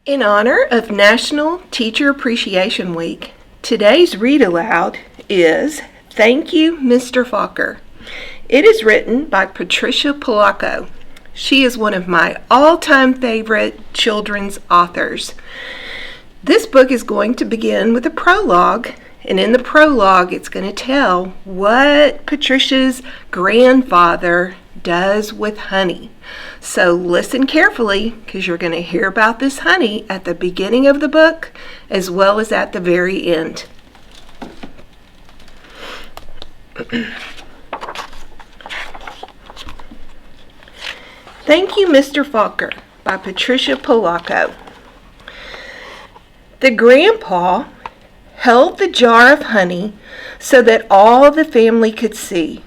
In honor of National Teacher Appreciation Week, today's read aloud is Thank You, Mr. Fokker. It is written by Patricia Polacco. She is one of my all-time favorite children's authors. This book is going to begin with a prologue, and in the prologue it's going to tell what Patricia's grandfather does with honey. So listen carefully, because you're going to hear about this honey at the beginning of the book as well as at the very end. Thank You, Mr. Fokker by Patricia Polacco. The grandpa held the jar of honey so that all the family could see.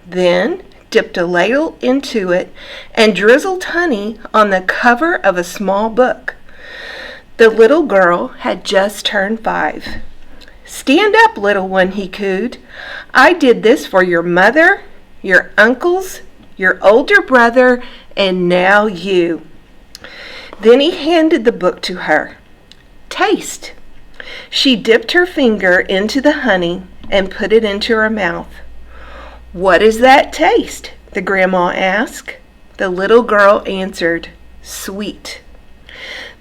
Then dipped a ladle into it and drizzled honey on the cover of a small book. The little girl had just turned 5. "Stand up, little one," he cooed. "I did this for your mother, your uncles, your older brother, and now you." Then he handed the book to her. "Taste." She dipped her finger into the honey and put it into her mouth. "What is that taste?" the grandma asked. The little girl answered, "Sweet."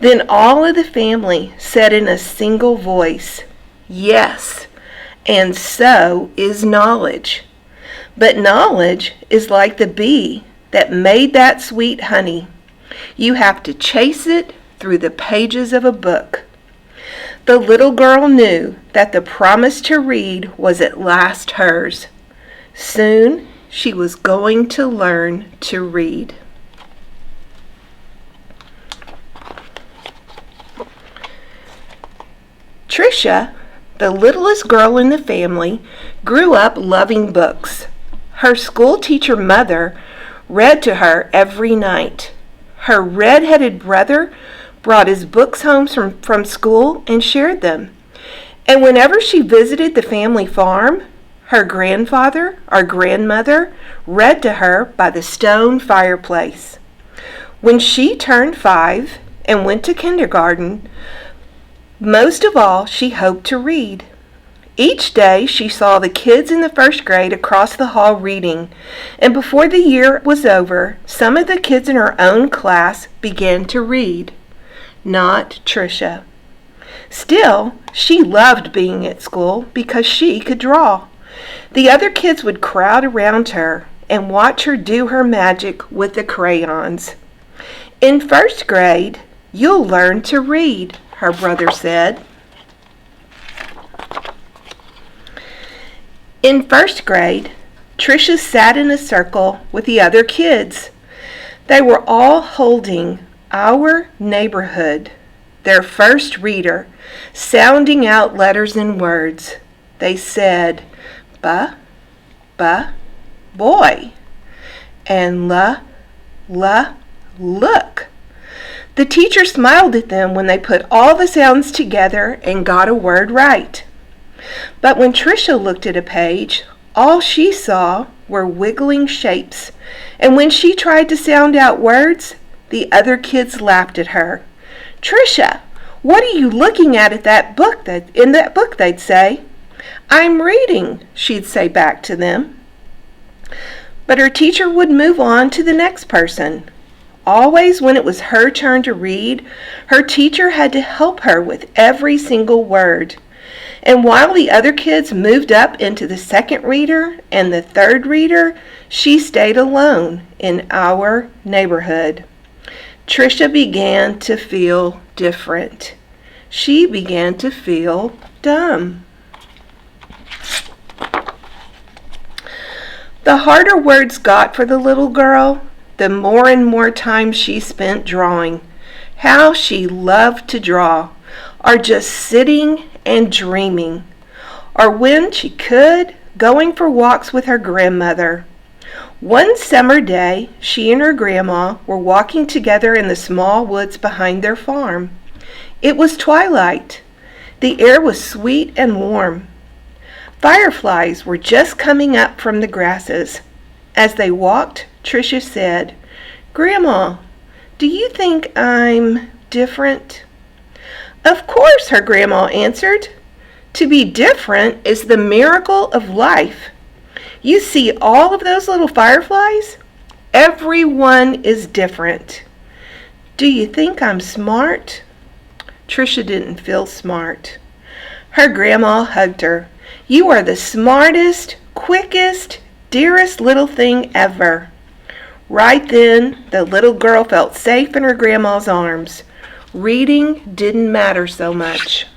Then all of the family said in a single voice, "Yes, and so is knowledge. But knowledge is like the bee that made that sweet honey. You have to chase it through the pages of a book." The little girl knew that the promise to read was at last hers. Soon she was going to learn to read. Tricia, the littlest girl in the family, grew up loving books. Her school teacher mother read to her every night. Her red-headed brother brought his books home from school and shared them. And whenever she visited the family farm, her grandfather or grandmother read to her by the stone fireplace. When she turned 5 and went to kindergarten, most of all she hoped to read. Each day she saw the kids in the first grade across the hall reading, and before the year was over, some of the kids in her own class began to read. Not Tricia. Still, she loved being at school because she could draw. The other kids would crowd around her and watch her do her magic with the crayons. "In first grade, you'll learn to read," her brother said. In first grade, Tricia sat in a circle with the other kids. They were all holding Our Neighborhood, their first reader, sounding out letters and words. They said, "Ba, ba, boy," and la, look. The teacher smiled at them when they put all the sounds together and got a word right. But when Tricia looked at a page, all she saw were wiggling shapes, and when she tried to sound out words, the other kids laughed at her. "Tricia, what are you looking at that book in that book?" they'd say. "I'm reading," she'd say back to them. But her teacher would move on to the next person. Always when it was her turn to read, her teacher had to help her with every single word. And while the other kids moved up into the second reader and the third reader, she stayed alone in Our Neighborhood. Tricia began to feel different. She began to feel dumb. The harder words got for the little girl, the more and more time she spent drawing. How she loved to draw, or just sitting and dreaming, or when she could, going for walks with her grandmother. One summer day, she and her grandma were walking together in the small woods behind their farm. It was twilight. The air was sweet and warm. Fireflies were just coming up from the grasses. As they walked, Tricia said, "Grandma, do you think I'm different? Of course, her grandma answered. To be different is the miracle of life. You see all of those little fireflies? Everyone is different. Do you think I'm smart? Tricia didn't feel smart. Her grandma hugged her. You are the smartest, quickest, dearest little thing ever. Right then, the little girl felt safe in her grandma's arms. Reading didn't matter so much.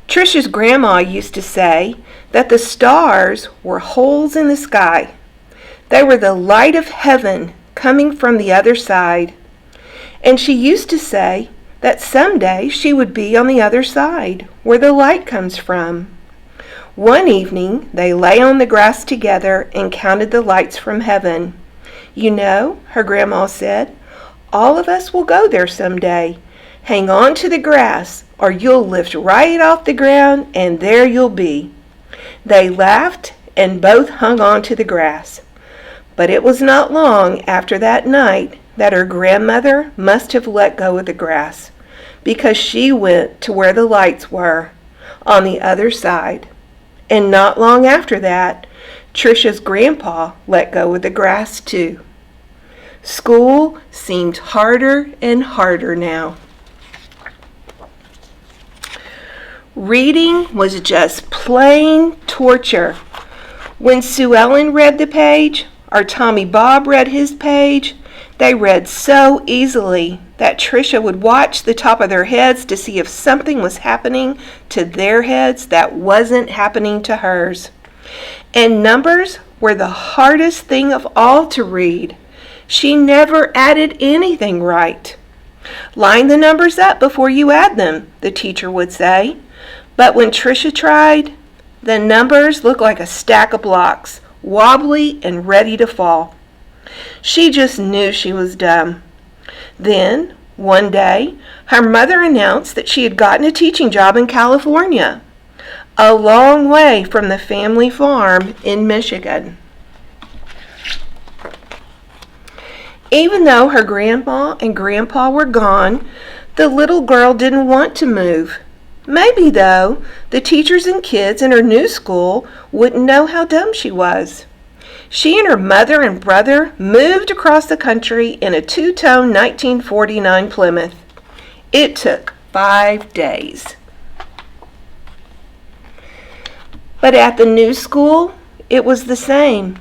Tricia's grandma used to say that the stars were holes in the sky. They were the light of heaven coming from the other side. And she used to say that someday she would be on the other side, where the light comes from. One evening, they lay on the grass together and counted the lights from heaven. You know, her grandma said, all of us will go there someday. Hang on to the grass, or you'll lift right off the ground, and there you'll be. They laughed and both hung on to the grass. But it was not long after that night that her grandmother must have let go of the grass, because she went to where the lights were, on the other side. And not long after that, Tricia's grandpa let go of the grass too. School seemed harder and harder now. Reading was just plain torture. When Sue Ellen read the page, or Tommy Bob read his page, they read so easily that Tricia would watch the top of their heads to see if something was happening to their heads that wasn't happening to hers. And numbers were the hardest thing of all to read. She never added anything right. Line the numbers up before you add them, the teacher would say. But when Tricia tried, the numbers looked like a stack of blocks, wobbly and ready to fall. She just knew she was dumb. Then, one day, her mother announced that she had gotten a teaching job in California, a long way from the family farm in Michigan. Even though her grandma and grandpa were gone, the little girl didn't want to move. Maybe, though, the teachers and kids in her new school wouldn't know how dumb she was. She and her mother and brother moved across the country in a two-tone 1949 Plymouth. It took 5 days. But at the new school, it was the same.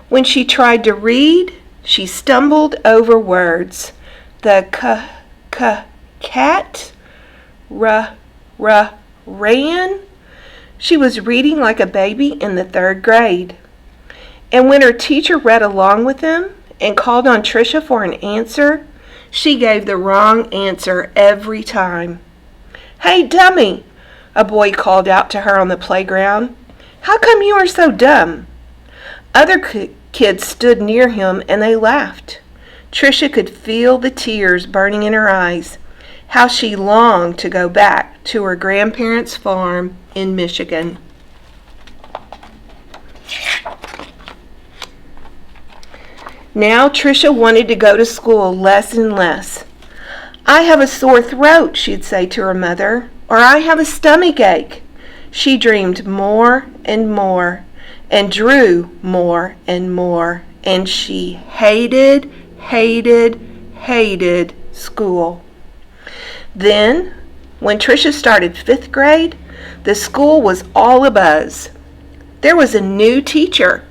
When she tried to read, she stumbled over words. The cat, ran. She was reading like a baby in the 3rd grade. And when her teacher read along with them and called on Tricia for an answer, she gave the wrong answer every time. Hey, dummy, a boy called out to her on the playground. How come you are so dumb? Other kids stood near him and they laughed. Tricia could feel the tears burning in her eyes. How she longed to go back to her grandparents' farm in Michigan. Now Tricia wanted to go to school less and less. I have a sore throat, she'd say to her mother, or I have a stomach ache. She dreamed more and more, and drew more and more, and she hated school. Then, when Tricia started 5th grade, the school was all abuzz. There was a new teacher.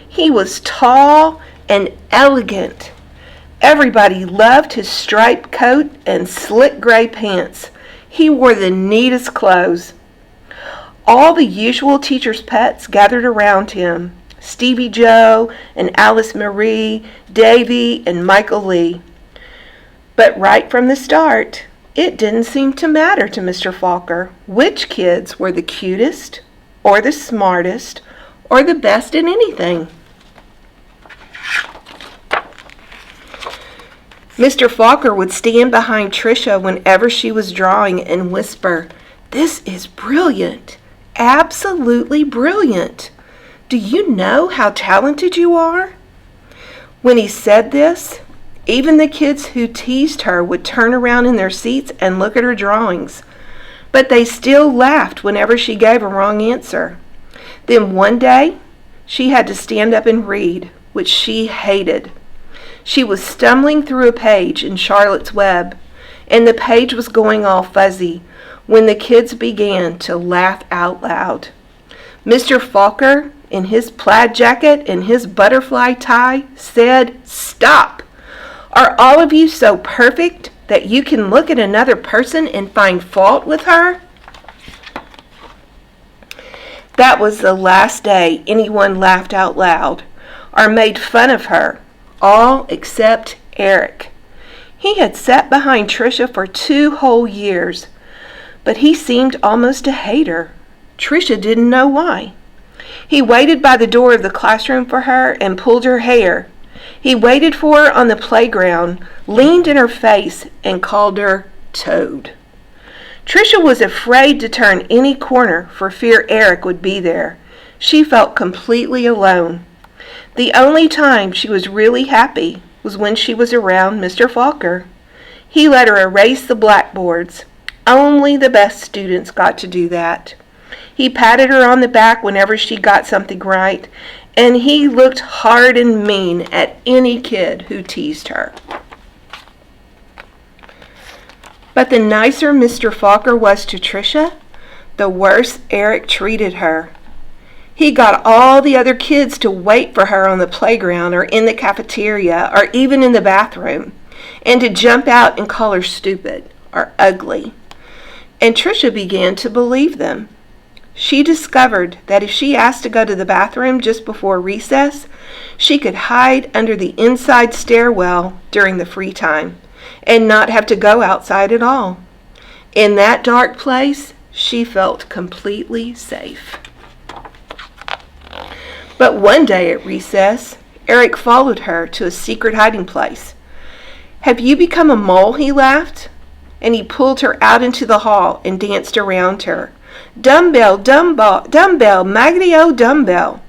He was tall and elegant. Everybody loved his striped coat and slick gray pants. He wore the neatest clothes. All the usual teacher's pets gathered around him. Stevie Joe and Alice Marie, Davy and Michael Lee. But right from the start, it didn't seem to matter to Mr. Falker which kids were the cutest or the smartest or the best in anything. Mr. Falker would stand behind Tricia whenever she was drawing and whisper, "This is brilliant, absolutely brilliant. Do you know how talented you are?" When he said this, Even the kids who teased her would turn around in their seats and look at her drawings. But they still laughed whenever she gave a wrong answer. Then one day, she had to stand up and read, which she hated. She was stumbling through a page in Charlotte's Web, and the page was going all fuzzy when the kids began to laugh out loud. Mr. Falker, in his plaid jacket and his butterfly tie, said, "Stop! Are all of you so perfect that you can look at another person and find fault with her?" That was the last day anyone laughed out loud or made fun of her, all except Eric. He had sat behind Tricia for 2 whole years, but he seemed almost to hate her. Tricia didn't know why. He waited by the door of the classroom for her and pulled her hair. He waited for her on the playground, leaned in her face, and called her Toad. Tricia was afraid to turn any corner for fear Eric would be there. She felt completely alone. The only time she was really happy was when she was around Mr. Falker. He let her erase the blackboards. Only the best students got to do that. He patted her on the back whenever she got something right, and he looked hard and mean at any kid who teased her. But the nicer Mr. Falker was to Tricia, the worse Eric treated her. He got all the other kids to wait for her on the playground or in the cafeteria or even in the bathroom, and to jump out and call her stupid or ugly. And Tricia began to believe them. She discovered that if she asked to go to the bathroom just before recess, she could hide under the inside stairwell during the free time and not have to go outside at all. In that dark place, she felt completely safe. But one day at recess, Eric followed her to a secret hiding place. "Have you become a mole?" he laughed, and he pulled her out into the hall and danced around her. "Dumbbell, dumbbell, dumbbell, Maggie-O dumbbell."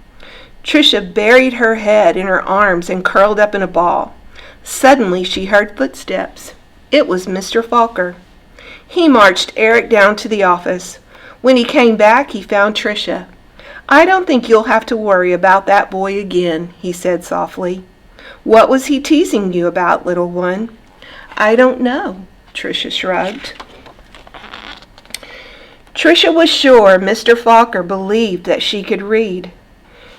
Tricia buried her head in her arms and curled up in a ball. Suddenly she heard footsteps. It was Mr. Falker. He marched Eric down to the office. When he came back, he found Tricia. "I don't think you'll have to worry about that boy again," he said softly. "What was he teasing you about, little one?" "I don't know," Tricia shrugged. Tricia was sure Mr. Falker believed that she could read.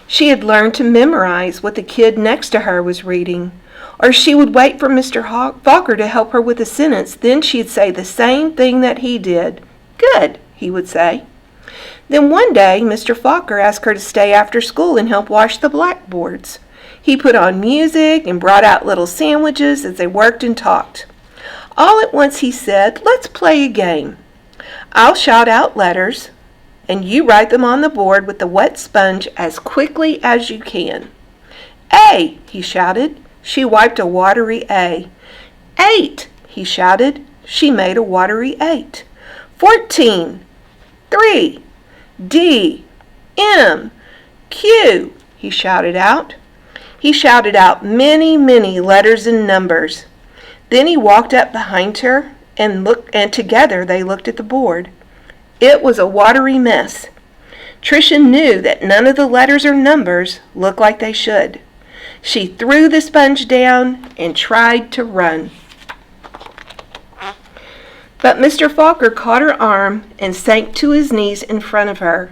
She had learned to memorize what the kid next to her was reading, or she would wait for Mr. Falker to help her with a sentence, then she'd say the same thing that he did. "Good," he would say. Then one day, Mr. Falker asked her to stay after school and help wash the blackboards. He put on music and brought out little sandwiches as they worked and talked. All at once he said, "Let's play a game. I'll shout out letters, and you write them on the board with the wet sponge as quickly as you can." "A," he shouted. She wiped a watery A. "8," he shouted. She made a watery 8. 14. 3. D. M. Q, he shouted out. He shouted out many, many letters and numbers. Then he walked up behind her and together they looked at the board. It was a watery mess. Tricia knew that none of the letters or numbers looked like they should. She threw the sponge down and tried to run. But Mr. Falker caught her arm and sank to his knees in front of her.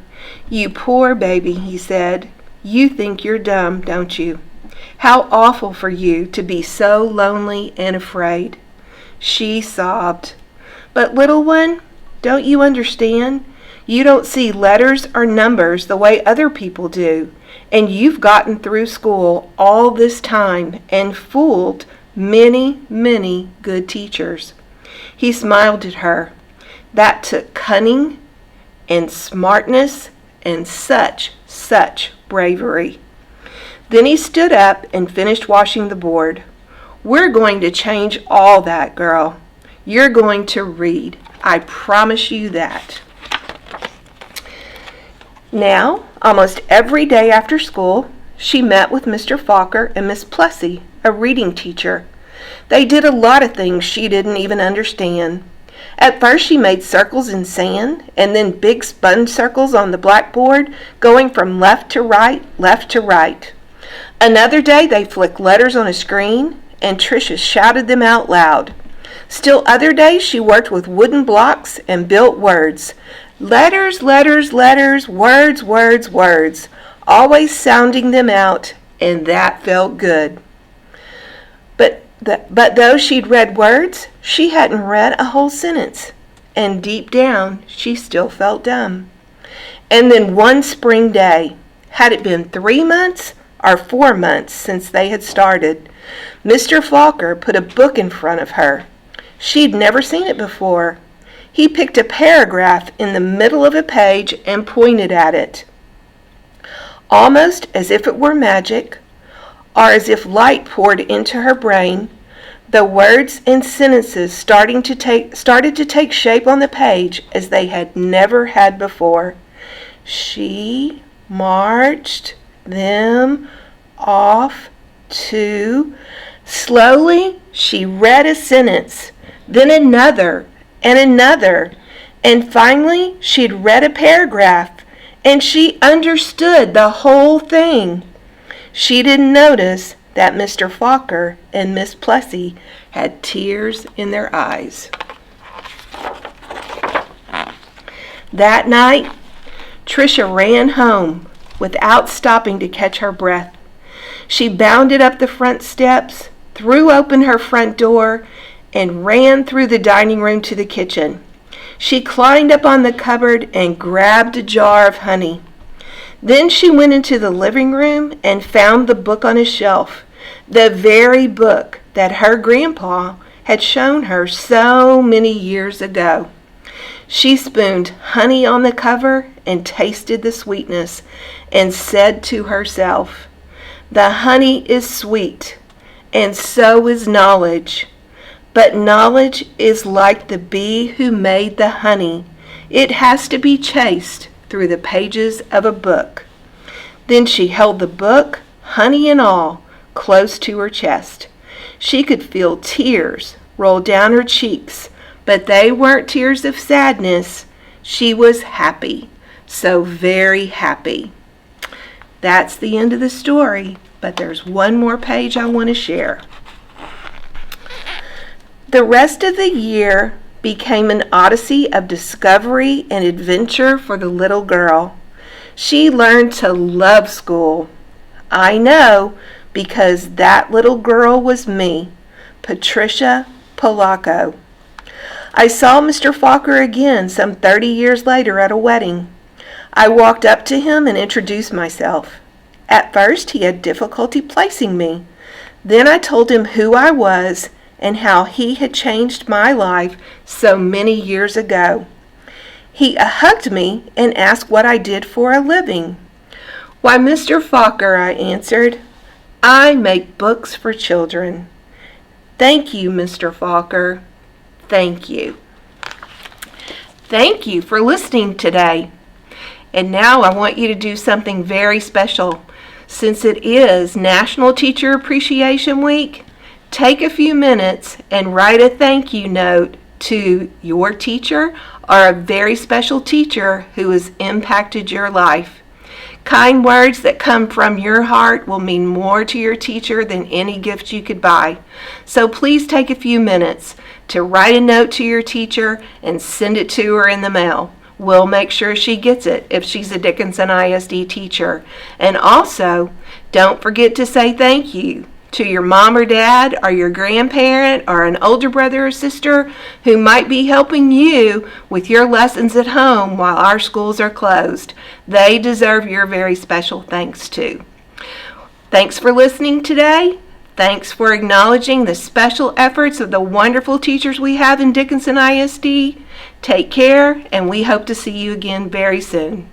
"You poor baby," he said. "You think you're dumb, don't you? How awful for you to be so lonely and afraid." She sobbed. "But little one, don't you understand? You don't see letters or numbers the way other people do, and you've gotten through school all this time and fooled many, many good teachers." He smiled at her. That took cunning and smartness and such bravery. Then he stood up and finished washing the board. "We're going to change all that, girl. You're going to read. I promise you that." Now, almost every day after school, she met with Mr. Falker and Miss Plessy, a reading teacher. They did a lot of things she didn't even understand. At first she made circles in sand, and then big sponge circles on the blackboard, going from left to right, left to right. Another day they flicked letters on a screen, and Tricia shouted them out loud. Still other days she worked with wooden blocks and built words. Letters, letters, letters, words, words, words, always sounding them out, and that felt good. But though she'd read words, she hadn't read a whole sentence, and deep down she still felt dumb. And then one spring day, had it been 3 months or 4 months since they had started, Mr. Falker put a book in front of her. She'd never seen it before. He picked a paragraph in the middle of a page and pointed at it. Almost as if it were magic, or as if light poured into her brain, the words and sentences started to take shape on the page as they had never had before. She marched them off to... Slowly, she read a sentence, then another, and another, and finally she'd read a paragraph, and she understood the whole thing. She didn't notice that Mr. Falker and Miss Plessy had tears in their eyes. That night, Tricia ran home without stopping to catch her breath. She bounded up the front steps, threw open her front door, and ran through the dining room to the kitchen. She climbed up on the cupboard and grabbed a jar of honey. Then she went into the living room and found the book on a shelf, the very book that her grandpa had shown her so many years ago. She spooned honey on the cover and tasted the sweetness and said to herself, "The honey is sweet, and so is knowledge. But knowledge is like the bee who made the honey. It has to be chased through the pages of a book." Then she held the book, honey and all, close to her chest. She could feel tears roll down her cheeks, but they weren't tears of sadness. She was happy, so very happy. That's the end of the story, but there's one more page I want to share. The rest of the year became an odyssey of discovery and adventure for the little girl. She learned to love school. I know, because that little girl was me, Patricia Polacco. I saw Mr. Falker again some 30 years later at a wedding. I walked up to him and introduced myself. At first he had difficulty placing me. Then I told him who I was and how he had changed my life so many years ago. He hugged me and asked what I did for a living. "Why, Mr. Falker," I answered, "I make books for children." "Thank you, Mr. Falker. Thank you." Thank you for listening today. And now I want you to do something very special. Since it is National Teacher Appreciation Week, take a few minutes and write a thank you note to your teacher or a very special teacher who has impacted your life. Kind words that come from your heart will mean more to your teacher than any gift you could buy. So please take a few minutes to write a note to your teacher and send it to her in the mail. We'll make sure she gets it if she's a Dickinson ISD teacher. And also, don't forget to say thank you to your mom or dad or your grandparent or an older brother or sister who might be helping you with your lessons at home while our schools are closed. They deserve your very special thanks too. Thanks for listening today. Thanks for acknowledging the special efforts of the wonderful teachers we have in Dickinson ISD. Take care, and we hope to see you again very soon.